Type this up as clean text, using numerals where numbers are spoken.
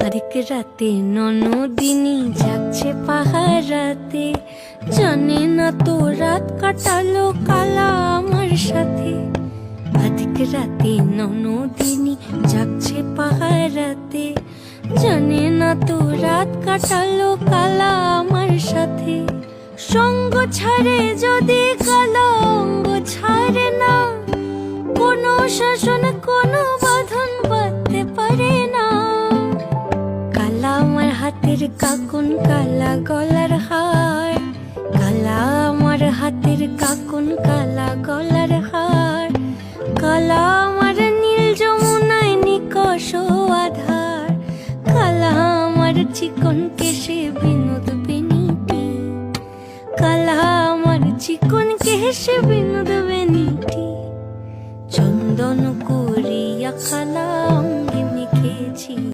আরেক রাতে ননদিনী যাচ্ছে পাহারাতে, জানে না তো রাত কাটালো কালা আমার সাথে। আরেক রাতে ননদিনী যাচ্ছে পাহারাতে, জানে না তো রাত কাটালো কালা আমার সাথে। সঙ্গ ছাড়ে যদি কালা অঙ্গ ছাড়ে না, কোনো শাসন কোনো বাঁধন বাঁধতে পারে না। কালা আমার হাতের কাকুন কালা গলার হার, কালা আমার হাতের কাকুন কালা গলার হার, কালা আমার নীল যমুনায় নিকষ আধার, কালা আমার চিকন কেশে বিনোদ বেনিটি, কালা আমার চিকন কেশে বিনোদ বেনিটি। চন্দন করিয়া কালা অঙ্গে মেখেছি।